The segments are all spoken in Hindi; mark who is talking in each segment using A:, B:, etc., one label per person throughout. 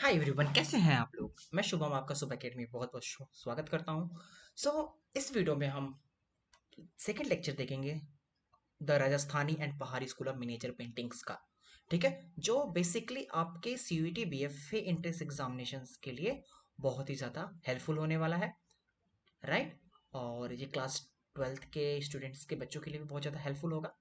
A: हाय एवरीवन, कैसे हैं आप लोग। मैं शुभम आपका सुबह अकेडमी बहुत बहुत स्वागत करता हूं। इस वीडियो में हम सेकंड लेक्चर देखेंगे द राजस्थानी एंड पहाड़ी स्कूल ऑफ मिनिएचर पेंटिंग्स का। ठीक है, जो बेसिकली आपके सीयूईटी बीएफए एंट्रेंस एग्जामिनेशंस के लिए बहुत ही ज़्यादा हेल्पफुल होने वाला है, राइट। और ये क्लास 12th के स्टूडेंट्स के बच्चों के लिए भी बहुत ज़्यादा हेल्पफुल होगा।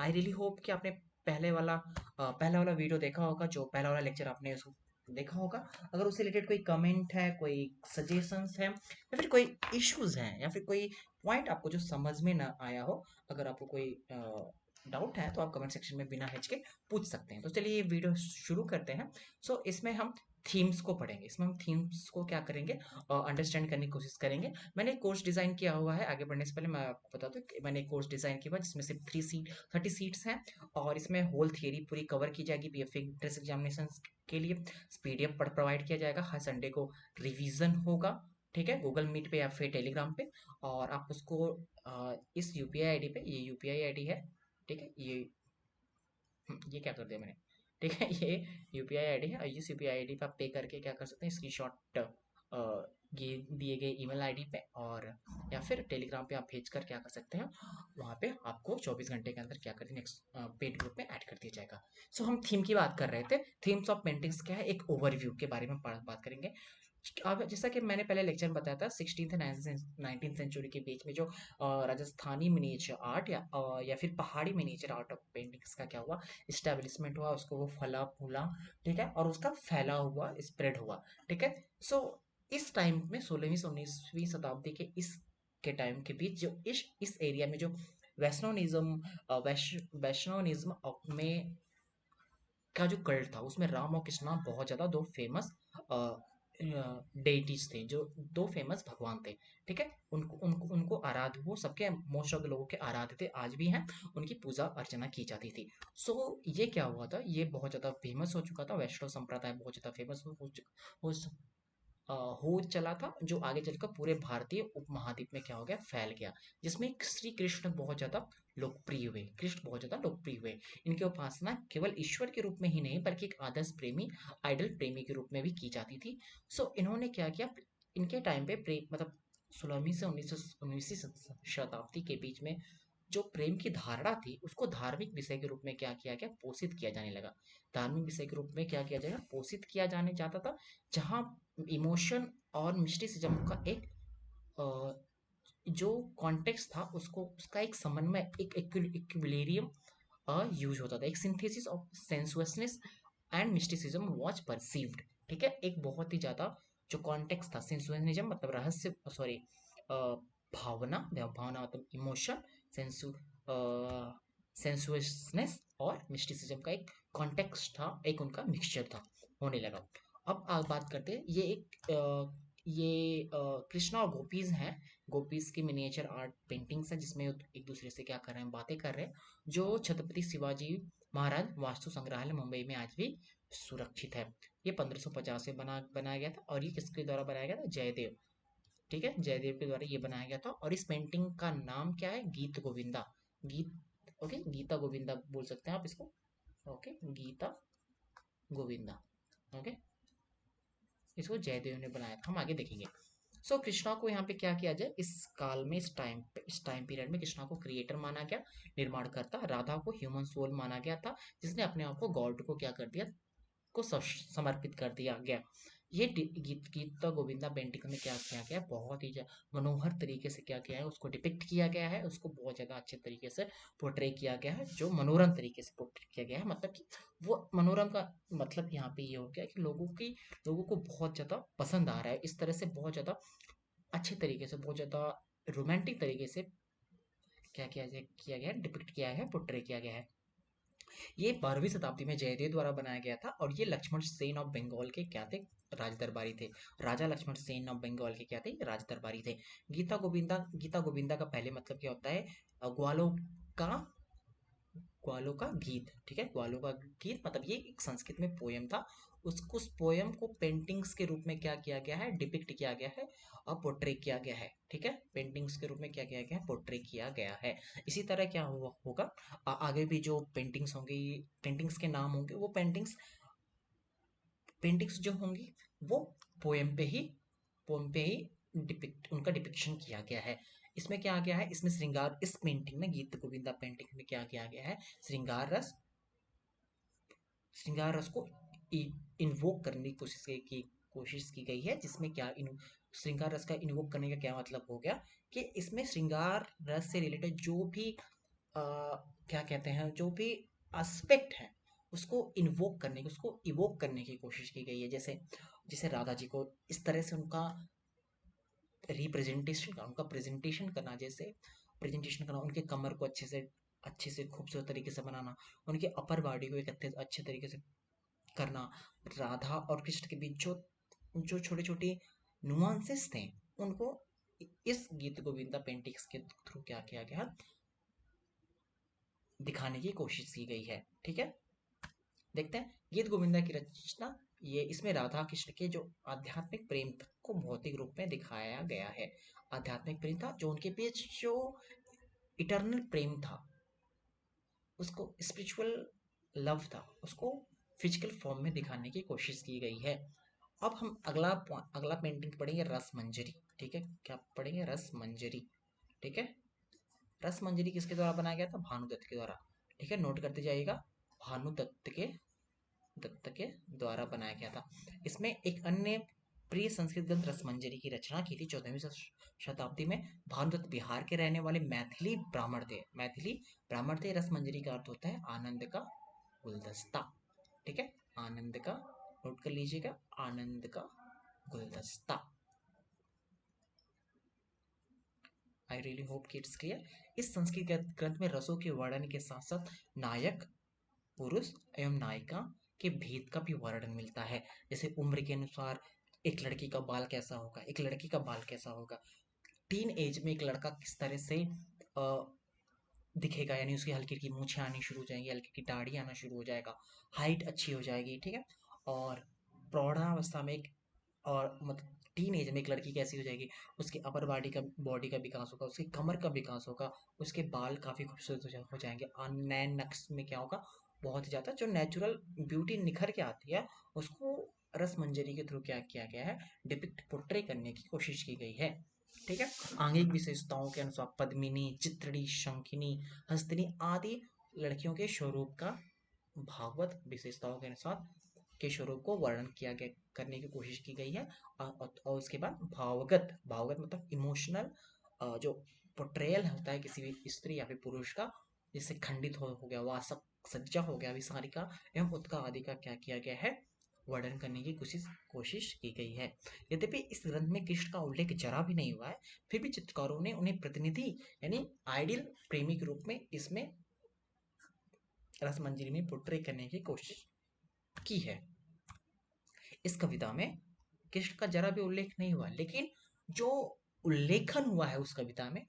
A: आई रियली होप कि आपने पहला वाला वीडियो देखा होगा, जो पहला वाला लेक्चर आपने उसको देखा होगा। अगर उससे रिलेटेड कोई कमेंट है, कोई सजेशंस है, या फिर कोई इश्यूज हैं, या फिर कोई पॉइंट आपको जो समझ में ना आया हो, अगर आपको कोई डाउट है तो आप कमेंट सेक्शन में बिना हिचके पूछ सकते हैं। तो चलिए ये वीडियो शुरू करते हैं। इसमें हम थीम्स को पढ़ेंगे। इसमें हम थीम्स को क्या करेंगे, अंडरस्टैंड करने की कोशिश करेंगे। मैंने एक कोर्स डिज़ाइन किया हुआ है। आगे बढ़ने से पहले मैं आपको बता दूं कि मैंने एक कोर्स डिज़ाइन किया हुआ है जिसमें सिर्फ 30 सीट्स हैं, और इसमें होल थियरी पूरी कवर की जाएगी बीएफए एंट्रेंस एग्जामिनेशन के लिए। पीडीएफ प्रोवाइड किया जाएगा। हर संडे को रिवीजन होगा, ठीक है, गूगल मीट पे या फिर टेलीग्राम पे। और आप उसको इस यूपीआई आईडी पे, ये यूपीआई आईडी है, ठीक है, ये क्या कर दिया मैंने, ठीक है, ये यूपीआई आईडी है, और इस यूपीआई आईडी पे आप पे करके क्या कर सकते हैं, स्क्रीनशॉट ये दिए गए ईमेल आईडी पे, और या फिर टेलीग्राम पे आप भेज कर क्या कर सकते हैं, वहाँ पे आपको 24 घंटे के अंदर क्या कर दिया, नेक्स्ट पेड ग्रुप में ऐड कर दिया जाएगा। हम थीम की बात कर रहे थे। थीम्स ऑफ पेंटिंग्स क्या है, एक ओवरव्यू के बारे में बात करेंगे। अब जैसा कि मैंने पहले लेक्चर में बताया था, 16th 19th सेंचुरी के बीच में जो राजस्थानी मिनिएचर आर्ट या फिर पहाड़ी मिनिएचर आर्ट ऑफ पेंटिंग्स का क्या हुआ, इस्टेब्लिशमेंट हुआ, उसको वो फला फूला, ठीक है, और उसका फैला हुआ, स्प्रेड हुआ, ठीक है। सो इस टाइम में 16वीं से 19वीं शताब्दी के इस के टाइम के बीच जो इस एरिया में जो वैष्णवनिज्म में का जो कल्ट था, उसमें राम और कृष्णा बहुत ज्यादा दो फेमस डेइटीज थे, जो दो फेमस भगवान थे, ठीक है। उनको उनको उनको आराध्य, वो सबके मोस्ट ऑफ द लोगों के आराध्य थे, आज भी हैं। उनकी पूजा अर्चना की जाती थी। ये क्या हुआ था, ये बहुत ज्यादा फेमस हो चुका था, वैष्णव संप्रदाय बहुत ज्यादा फेमस हो हो चला था, जो आगे चलकर पूरे भारतीय उपमहाद्वीप में क्या हो गया, फैल गया। जिसमें श्री कृष्ण बहुत ज्यादा लोकप्रिय हुए, कृष्ण बहुत ज्यादा लोकप्रिय हुए। इनकी उपासना केवल ईश्वर के रूप में ही नहीं, बल्कि एक आदर्श प्रेमी, आइडल प्रेमी के रूप में भी की जाती थी। इन्होंने क्या किया, इनके टाइम पे प्रेम मतलब 16वीं से 19वीं शताब्दी के बीच में जो प्रेम की धारणा थी, उसको धार्मिक विषय के रूप में क्या किया गया, पोषित किया जाने लगा। धार्मिक विषय के रूप में क्या किया जाएगा, पोषित किया जाने जाता था, जहाँ इमोशन और मिस्टिसिज्म का एक जो कॉन्टेक्स्ट था, उसको उसका एक समन्वय, एक इक्विलिब्रियम यूज होता था। एक synthesis of sensuousness and mysticism was perceived, ठीक है। एक बहुत ही ज्यादा जो कॉन्टेक्स्ट था, सेंसुअलिज्म मतलब रहस्य, सॉरी, भावना, भावना मतलब इमोशन, सेंसु सेंसुअसनेस और मिस्टिसिज्म का एक कॉन्टेक्स्ट था, एक उनका मिक्सचर था, होने लगा। अब आप बात करते हैं, कृष्णा और गोपीज हैं। गोपीज की मिनिएचर आर्ट पेंटिंग्स हैं, जिसमें एक दूसरे से क्या कर रहे हैं, बातें कर रहे हैं, जो छत्रपति शिवाजी महाराज वास्तु संग्रहालय मुंबई में आज भी सुरक्षित है। ये 1550 में बनाया गया था, और ये किसके द्वारा बनाया गया था, जयदेव, ठीक है, जयदेव के द्वारा ये बनाया गया था। और इस पेंटिंग का नाम क्या है, गीत गोविंदा, गीत, ओके, गीता गोविंदा बोल सकते हैं आप इसको, ओके, गीता गोविंदा, ओके। इसको जयदेव ने बनाया था, हम आगे देखेंगे। कृष्णा को यहाँ पे क्या किया जाए, इस काल में, इस टाइम पीरियड में कृष्णा को क्रिएटर माना गया, निर्माणकर्ता। राधा को ह्यूमन सोल माना गया था, जिसने अपने आप को गॉड को क्या कर दिया, को समर्पित कर दिया गया। ये गीता गोविंदा पेंटिंग में क्या किया गया, बहुत ही मनोहर तरीके से क्या किया है, उसको डिपिक्ट किया गया है, उसको बहुत ज्यादा अच्छे तरीके से पोर्ट्रे किया गया है, जो मनोरम तरीके से पोर्ट्रे किया गया है। मतलब कि वो मनोरम का मतलब यहाँ पे ये हो गया कि लोगों को बहुत ज्यादा पसंद आ रहा है, इस तरह से बहुत ज्यादा अच्छे तरीके से, बहुत ज्यादा रोमांटिक तरीके से क्या किया गया है, डिपिक्ट किया है, पोर्ट्रे किया गया है। ये 12वीं शताब्दी में जयदेव द्वारा बनाया गया था, और ये लक्ष्मण सेन ऑफ बंगाल के क्या थे, राज दरबारी थे। राजा लक्ष्मण सेन ऑफ बंगाल के क्या थे, राज दरबारी थे। गीता गोविंदा का पहले मतलब क्या होता है, ग्वालों का ग्वालों का गीत, ठीक है, ग्वालों का गीत मतलब ये एक संस्कृत में पोयम था। उसको, उस पोयम को पेंटिंग्स के रूप में क्या किया गया है, डिपिक्ट किया गया है, और पोर्ट्रे किया गया है, ठीक है। पेंटिंग्स के रूप में क्या किया गया है, पोर्ट्रे किया गया है। इसी तरह क्या होगा, आगे भी जो पेंटिंग्स होंगी, पेंटिंग्स के नाम होंगे, वो पेंटिंग्स पेंटिंग्स जो होंगी वो पोएम पे ही उनका डिपिक्शन किया गया है। इसमें क्या गया है, इसमें श्रृंगार, इस पेंटिंग में, गीत गोविंदा पेंटिंग में क्या किया गया है, श्रृंगार रस को इन्वोक करने की कोशिश की गई है, जिसमें क्या श्रृंगार रस का इन्वोक करने का क्या मतलब हो गया कि इसमें श्रृंगार रस से रिलेटेड जो भी क्या कहते हैं, जो भी एस्पेक्ट है उसको इन्वोक करने की, उसको इवोक करने की कोशिश की गई है। जैसे जैसे राधा जी को इस तरह से उनका रिप्रेजेंटेशन का, उनका प्रेजेंटेशन करना, जैसे प्रेजेंटेशन करना, उनके कमर को अच्छे से खूबसूरत तरीके से बनाना, उनके अपर बॉडी को एक अच्छे तरीके से करना, राधा और कृष्ण के बीच जो जो छोटे छोटे नुआंसेस थे उनको इस गीत गोविंदा पेंटिंग्स के थ्रू क्या किया गया, दिखाने की कोशिश की गई है। ठीक है, देखते हैं गीत गोविंदा की रचना। ये इसमें राधा कृष्ण के जो आध्यात्मिक प्रेम को भौतिक रूप में दिखाया गया है। आध्यात्मिक प्रेम था जो उनके बीच, जो इटर्नल प्रेम था, उसको स्पिरिचुअल लव था, उसको फिजिकल फॉर्म में दिखाने की कोशिश की गई है। अब हम अगला पेंटिंग पढ़ेंगे, रस मंजरी। ठीक है, क्या पढ़ेंगे, रस मंजरी। ठीक है, रस मंजरी किसके द्वारा बनाया गया था, भानुदत्त के द्वारा। ठीक है, नोट करते जाइएगा, भानुदत्त के द्वारा बनाया गया था। इसमें एक अन्य प्रिय संस्कृत ग्रंथ रसमंजरी की रचना की थी 14वीं शताब्दी में। भानुदत्त बिहार के रहने वाले मैथिली ब्राह्मण थे। रसमंजरी का अर्थ होता है आनंद का गुलदस्ता। ठीक है, आनंद का, नोट कर लीजिएगा, आनंद का गुलदस्ता। आई रियली होप कि इट्स क्लियर। इस संस्कृत ग्रंथ में रसों के वर्णन के साथ साथ नायक, पुरुष एवं नायिका के भेद का भी वर्णन मिलता है। जैसे उम्र के अनुसार एक लड़की का बाल कैसा होगा, एक लड़की का बाल कैसा होगा, टीन एज में एक लड़का किस तरह से दिखेगा, यानी उसकी हल्की की मूछें आनी शुरू हो जाएंगी, हल्की की दाढ़ी आना शुरू हो जाएगा, हाइट अच्छी हो जाएगी। ठीक है, और प्रौढ़ावस्था में एक, और मतलब टीन एज में एक लड़की कैसी हो जाएगी, उसकी अपर बॉडी का विकास होगा, उसकी कमर का विकास होगा, उसके बाल काफी खूबसूरत हो जाएंगे, और नए नक्श में क्या होगा, बहुत ही ज्यादा जो नेचुरल ब्यूटी निखर के आती है, उसको रस मंजरी के थ्रू क्या किया गया है, डिपिक्ट, पोर्ट्रे करने की कोशिश की गई है। ठीक है, आंगिक विशेषताओं के अनुसार पद्मिनी, चित्रणी, शंखिनी, हस्तिनी आदि लड़कियों के स्वरूप का भागवत विशेषताओं के अनुसार के स्वरूप को वर्णन किया गया, करने की कोशिश की गई है। और उसके बाद भावगत, मतलब इमोशनल, जो पोर्ट्रेयल होता है किसी भी स्त्री या फिर पुरुष का, जैसे खंडित हो गया, वासक, सज्जा हो गया, विसारिका एवं उत्का आदि का क्या किया गया है, वर्णन करने की कोशिश की गई है। यद्यपि इस ग्रंथ में कृष्ण का उल्लेख जरा भी नहीं हुआ है, फिर भी चित्रकारों ने उन्हें प्रतिनिधि, यानी आइडियल प्रेमी के रूप में इसमें रसमंजरी में पोर्ट्रे करने की कोशिश की है। इस कविता में कृष्ण का जरा भी उल्लेख नहीं हुआ, लेकिन जो उल्लेखन हुआ है उस कविता में,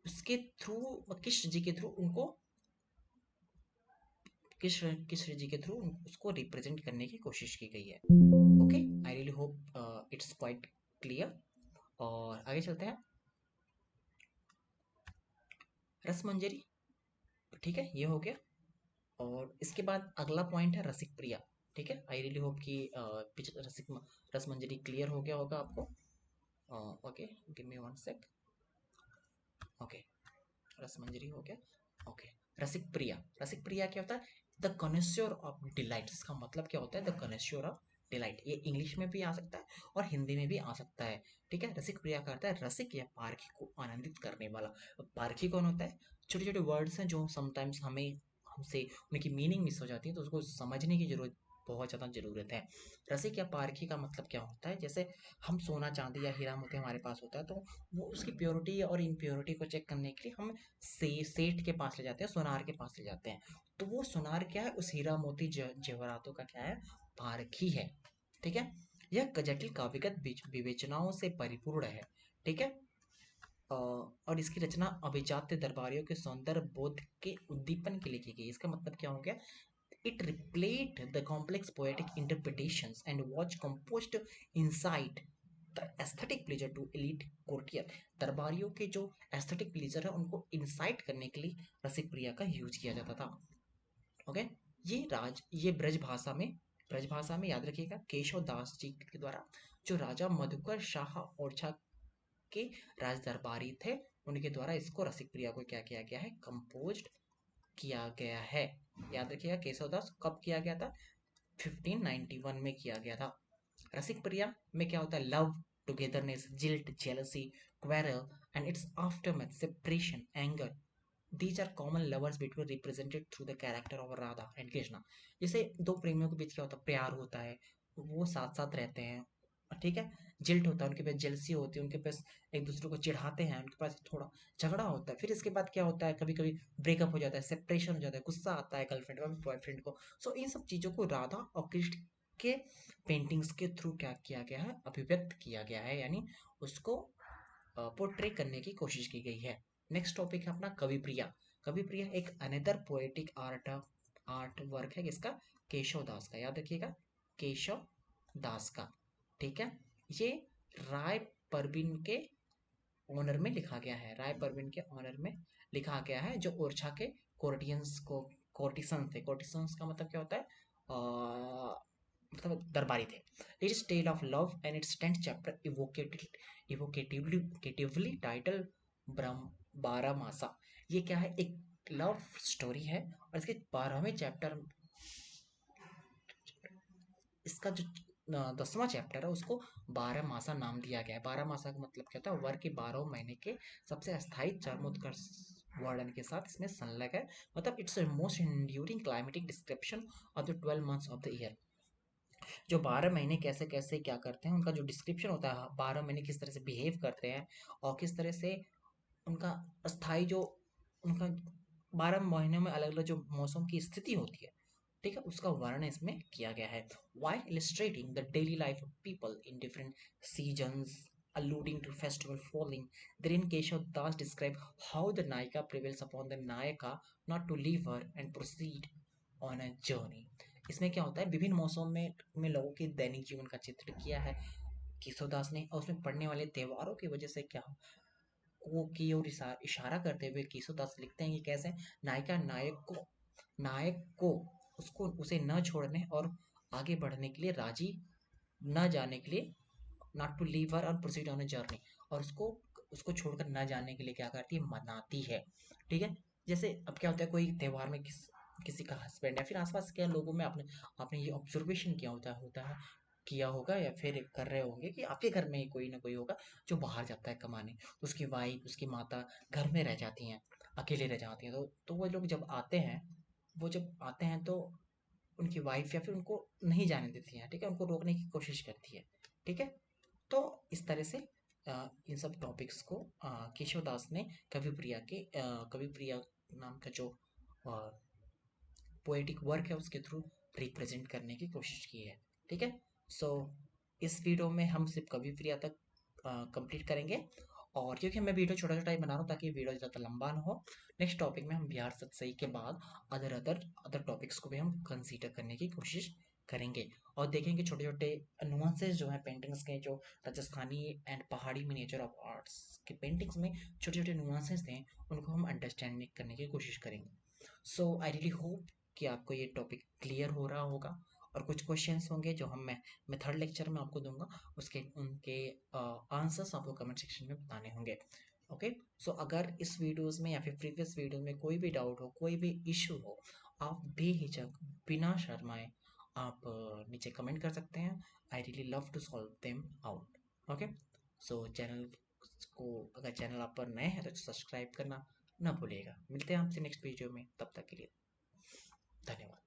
A: उसके थ्रू, कृष्ण जी के थ्रू उनको, कृष्ण जी के थ्रू उसको रिप्रेजेंट करने की कोशिश की गई है। Okay, I really hope it's quite clear. और आगे चलते हैं, रसमंजरी। ठीक है, ये हो गया। और इसके बाद अगला पॉइंट है रसिक प्रिया। ठीक है, आई रियली होप कि रसमंजरी क्लियर हो गया होगा आपको। Okay, give me one sec. Okay, Rasmanjari हो गया। ओके, रसिक प्रिया क्या होता है, द कनेस्योर ऑफ डिलाइट। इसका मतलब क्या होता है, द कनेस्योर ऑफ डिलाइट। ये इंग्लिश में भी आ सकता है और हिंदी में भी आ सकता है। ठीक है, रसिक प्रिया का अर्थ है रसिक या पारखी को आनंदित करने वाला। पारखी कौन होता है, छोटे छोटे वर्ड्स हैं जो समटाइम्स हमसे उनकी मीनिंग मिस हो जाती है, तो उसको समझने की जरूरत, बहुत ज़्यादा ज़रूरत है। रसिक या पारखी का मतलब क्या होता है, जैसे हम सोना चांदी या हीरा मोती हमारे पास होता है, तो वो उसकी प्योरिटी और इम्प्योरिटी को चेक करने के लिए हम सेठ के पास ले जाते हैं, सोनार के पास ले जाते हैं। तो वो सोनार क्या है, उस हीरा मोती जेवरातों का क्या है, पारखी है। ठीक है, यह जटिल काव्यगत विवेचनाओं से परिपूर्ण है। ठीक है, और इसकी रचना अभिजात्य दरबारियों के सौंदर्य बोध के उद्दीपन के लिए की गई। इसका मतलब क्या हो गया, it replayed the complex poetic interpretations and was composed inside the aesthetic pleasure to elite courtier। दरबारियों के जो एस्थेटिक प्लेजर है उनको इंसाइट करने के लिए रसिक प्रिया का यूज किया जाता था। ओके, ये ब्रज भाषा में ब्रजभाषा में याद रखिएगा केशव दास जी के द्वारा, जो राजा मधुकर शाह ओरछा के राज दरबारी थे, उनके द्वारा इसको रसिक प्रिया को क्या किया गया है, कंपोज किया गया है। याद रखिएगा केशवदास कब किया गया था, 1591 में किया गया था। रसिक प्रिया में क्या होता है, love, togetherness, jilt, jealousy, quarrel and its aftermath, separation, anger, these are common lovers between represented through the character of Radha and Krishna। जैसे दो प्रेमियों के बीच क्या होता है, प्यार होता है, वो साथ साथ रहते हैं, ठीक है। जिल्ट होता है, उनके पास जेलसी होती है, उनके पास एक दूसरे को चिढ़ाते हैं, उनके पास थोड़ा झगड़ा होता है। फिर इसके बाद क्या होता है, कभी कभी ब्रेकअप हो जाता है, सेपरेशन हो जाता है, गुस्सा आता है गर्लफ्रेंड और बॉयफ्रेंड को। सो इन सब चीज़ों को राधा और कृष्ण के पेंटिंग्स के थ्रू क्या किया गया है, अभिव्यक्त किया गया है, यानी उसको पोर्ट्रे करने की कोशिश की गई है। नेक्स्ट टॉपिक है अपना कवि प्रिया। कवि प्रिया एक अनदर पोएटिक आर्ट वर्क है किसका, केशव दास का। याद रखिएगा केशव दास का, ठीक है। ये राय परवीन के ऑनर में लिखा गया है, राय परवीन के ऑनर में लिखा गया है, जो ओरछा के कोर्टियंस को कोर्टिसंस थे। कोर्टिसंस का मतलब क्या होता है, मतलब दरबारी थे। It is tale of love and its 10th chapter evocatively titled ब्रह्म बारह मासा। ये क्या है, एक लव स्टोरी है, और इसके 12वें चैप्टर, इसका जो 10वां चैप्टर है उसको 12 मासा नाम दिया गया है। 12 मासा का मतलब क्या होता है, वर्ष के 12 महीने के सबसे अस्थायी चरमोत्कर्ष वर्णन के साथ इसमें संलग्न है। मतलब it's most enduring climatic description of the 12 months of the year. जो 12 महीने कैसे कैसे क्या करते हैं, उनका जो डिस्क्रिप्शन होता है, 12 महीने किस तरह से बिहेव करते हैं, और किस तरह से उनका अस्थाई जो उनका 12 महीनों में अलग अलग जो मौसम की स्थिति होती है, ठीक है, उसका वर्णन इसमें किया गया है। While illustrating the daily life of people in different seasons, alluding to festival falling, therein Keshav Das describe how the Nayika prevails upon the Nayaka not to leave her and proceed on a journey। इसमें क्या होता है, विभिन्न मौसम में लोगों के दैनिक जीवन का चित्र किया है केशवदास ने, और उसमें पड़ने वाले त्योहारों की वजह से क्या को की ओर इशारा करते हुए केशवदास लिखते हैं कि कैसे नायिका नायक को उसको उसे न छोड़ने और आगे बढ़ने के लिए राजी न जाने के लिए, नॉट टू लीव हर और प्रोसीड ऑन अ जर्नी, और उसको उसको छोड़कर न जाने के लिए क्या करती है, मनाती है, ठीक है। जैसे अब क्या होता है, कोई त्योहार में किसी का हस्बैंड या फिर आसपास के लोगों में आपने आपने ये ऑब्जर्वेशन किया होता है किया होगा, या फिर कर रहे होंगे कि आपके घर में ही कोई ना कोई होगा जो बाहर जाता है कमाने, उसकी वाइफ उसकी माता घर में रह जाती हैं, अकेले रह जाती हैं, तो वो लोग जब आते हैं, वो जब आते हैं तो उनकी वाइफ या फिर उनको नहीं जाने देती हैं, ठीक है, उनको रोकने की कोशिश करती है, ठीक है। तो इस तरह से इन सब टॉपिक्स को केशव दास ने कवि प्रिया नाम का जो पोएटिक वर्क है उसके थ्रू रिप्रेजेंट करने की कोशिश की है, ठीक है। सो इस वीडियो में हम सिर्फ कवि प्रिया तक कंप्लीट करेंगे, और क्योंकि मैं वीडियो छोटा छोटा ही बना रहा हूँ ताकि वीडियो ज़्यादा लंबा ना हो, नेक्स्ट टॉपिक में हम बिहार सतसई के बाद अदर टॉपिक्स को भी हम कंसीडर करने की कोशिश करेंगे, और देखेंगे छोटे छोटे नुआंसेस जो हैं पेंटिंग्स के, जो राजस्थानी एंड पहाड़ी मिनिएचर ऑफ आर्ट्स के पेंटिंग्स में छोटे छोटे नुआंसेस हैं, उनको हम अंडरस्टैंड करने की कोशिश करेंगे। सो आई रियली होप कि आपको ये टॉपिक क्लियर हो रहा होगा, और कुछ क्वेश्चंस होंगे जो मैं थर्ड लेक्चर में आपको दूंगा, उसके उनके आंसर्स आपको कमेंट सेक्शन में बताने होंगे। ओके, सो अगर इस वीडियोस में या फिर प्रीवियस वीडियो में कोई भी डाउट हो, कोई भी इशू हो, आप बेहिचक बिना शर्माए आप नीचे कमेंट कर सकते हैं। I really love to solve them out. Okay, so अगर चैनल आप पर नए हैं तो सब्सक्राइब करना ना भूलिएगा। मिलते हैं आपसे नेक्स्ट वीडियो में, तब तक के लिए धन्यवाद।